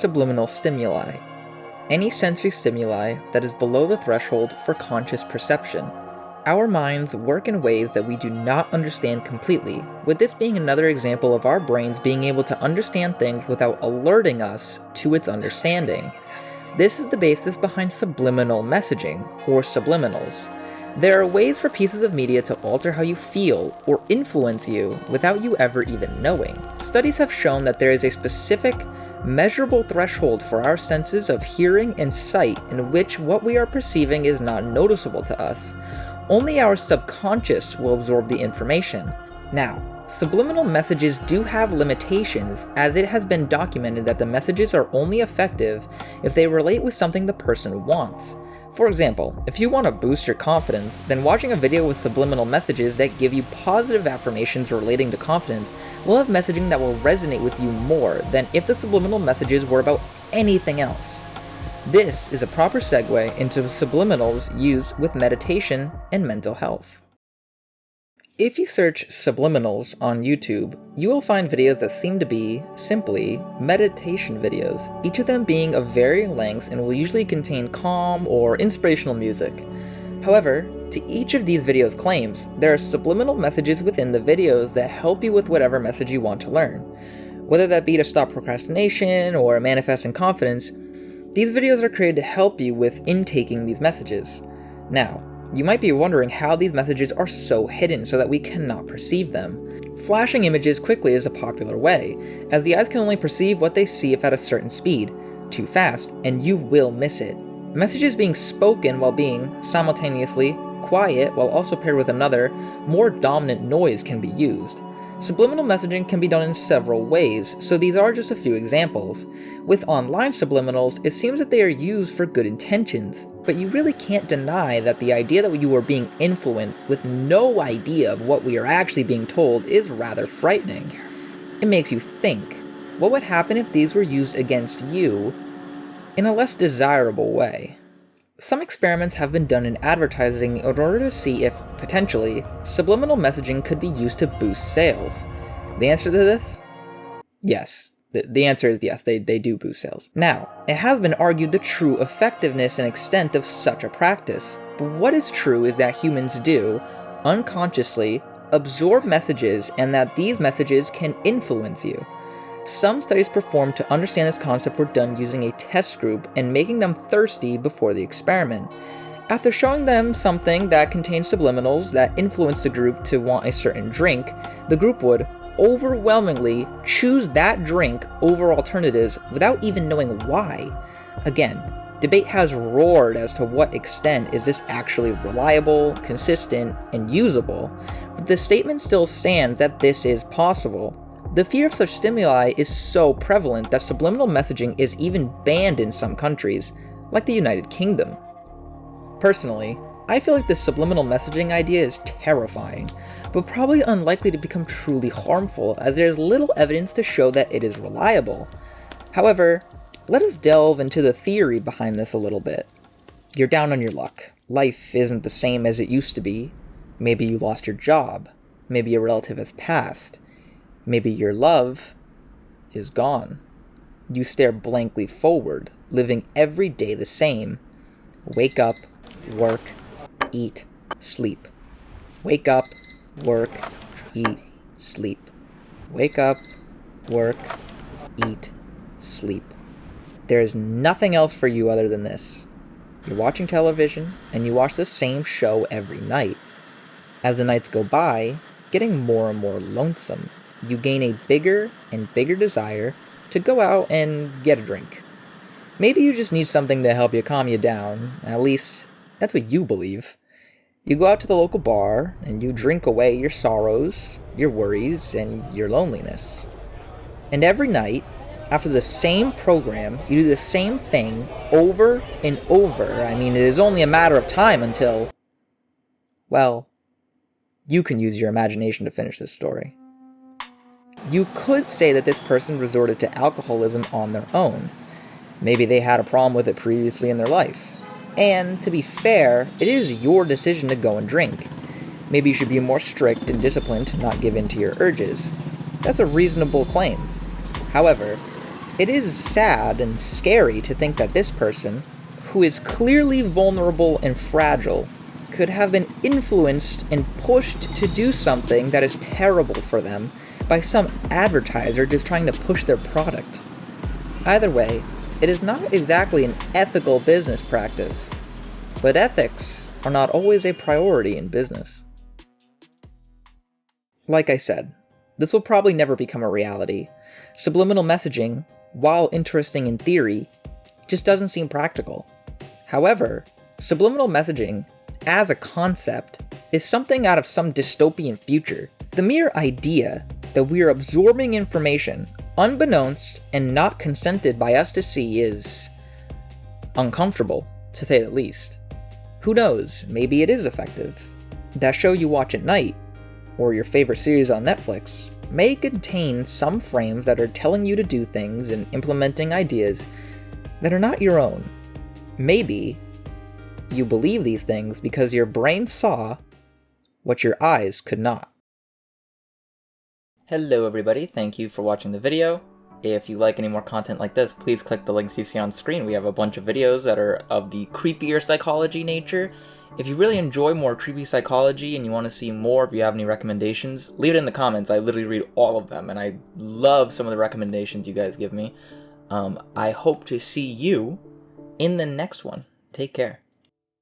subliminal stimuli. Any sensory stimuli that is below the threshold for conscious perception. Our minds work in ways that we do not understand completely, with this being another example of our brains being able to understand things without alerting us to its understanding. This is the basis behind subliminal messaging, or subliminals. There are ways for pieces of media to alter how you feel or influence you without you ever even knowing. Studies have shown that there is a specific, measurable threshold for our senses of hearing and sight in which what we are perceiving is not noticeable to us. Only our subconscious will absorb the information. Now, subliminal messages do have limitations, as it has been documented that the messages are only effective if they relate with something the person wants. For example, if you want to boost your confidence, then watching a video with subliminal messages that give you positive affirmations relating to confidence will have messaging that will resonate with you more than if the subliminal messages were about anything else. This is a proper segue into subliminals used with meditation and mental health. If you search subliminals on YouTube, you will find videos that seem to be, simply, meditation videos, each of them being of varying lengths and will usually contain calm or inspirational music. However, to each of these videos' claims, there are subliminal messages within the videos that help you with whatever message you want to learn. Whether that be to stop procrastination or manifesting confidence, these videos are created to help you with intaking these messages. Now, you might be wondering how these messages are so hidden so that we cannot perceive them. Flashing images quickly is a popular way, as the eyes can only perceive what they see if at a certain speed. Too fast, and you will miss it. Messages being spoken while being, simultaneously, quiet while also paired with another, more dominant noise can be used. Subliminal messaging can be done in several ways, so these are just a few examples. With online subliminals, it seems that they are used for good intentions, but you really can't deny that the idea that you are being influenced with no idea of what we are actually being told is rather frightening. It makes you think, what would happen if these were used against you in a less desirable way? Some experiments have been done in advertising in order to see if, potentially, subliminal messaging could be used to boost sales. The answer to this? Yes. The answer is yes, they do boost sales. Now, it has been argued the true effectiveness and extent of such a practice, but what is true is that humans do, unconsciously, absorb messages and that these messages can influence you. Some studies performed to understand this concept were done using a test group and making them thirsty before the experiment. After showing them something that contained subliminals that influenced the group to want a certain drink, the group would overwhelmingly choose that drink over alternatives without even knowing why. Again, debate has roared as to what extent is this actually reliable, consistent, and usable, but the statement still stands that this is possible. The fear of such stimuli is so prevalent that subliminal messaging is even banned in some countries, like the United Kingdom. Personally, I feel like the subliminal messaging idea is terrifying, but probably unlikely to become truly harmful as there is little evidence to show that it is reliable. However, let us delve into the theory behind this a little bit. You're down on your luck. Life isn't the same as it used to be. Maybe you lost your job. Maybe a relative has passed. Maybe your love is gone. You stare blankly forward, living every day the same. Wake up, work, eat, sleep. Wake up, work, eat, sleep. Wake up, work, eat, sleep. There is nothing else for you other than this. You're watching television, and you watch the same show every night. As the nights go by, getting more and more lonesome, you gain a bigger and bigger desire to go out and get a drink. Maybe you just need something to help you calm you down, at least that's what you believe. You go out to the local bar and you drink away your sorrows, your worries, and your loneliness. And every night, after the same program, you do the same thing over and over. I mean, it is only a matter of time until, well, you can use your imagination to finish this story. You could say that this person resorted to alcoholism on their own. Maybe they had a problem with it previously in their life. And, to be fair, it is your decision to go and drink. Maybe you should be more strict and disciplined to not give in to your urges. That's a reasonable claim. However, It is sad and scary to think that this person, who is clearly vulnerable and fragile, could have been influenced and pushed to do something that is terrible for them by some advertiser just trying to push their product. Either way, it is not exactly an ethical business practice, but ethics are not always a priority in business. Like I said, this will probably never become a reality. Subliminal messaging, while interesting in theory, just doesn't seem practical. However, subliminal messaging, as a concept, is something out of some dystopian future. The mere idea that we are absorbing information unbeknownst and not consented by us to see is uncomfortable, to say the least. Who knows, maybe it is effective. That show you watch at night, or your favorite series on Netflix, may contain some frames that are telling you to do things and implementing ideas that are not your own. Maybe you believe these things because your brain saw what your eyes could not. Hello everybody, thank you for watching the video. If you like any more content like this, please click the links you see on screen. We have a bunch of videos that are of the creepier psychology nature. If you really enjoy more creepy psychology and you want to see more, if you have any recommendations, leave it in the comments. I literally read all of them, and I love some of the recommendations you guys give me. I hope to see you in the next one. Take care.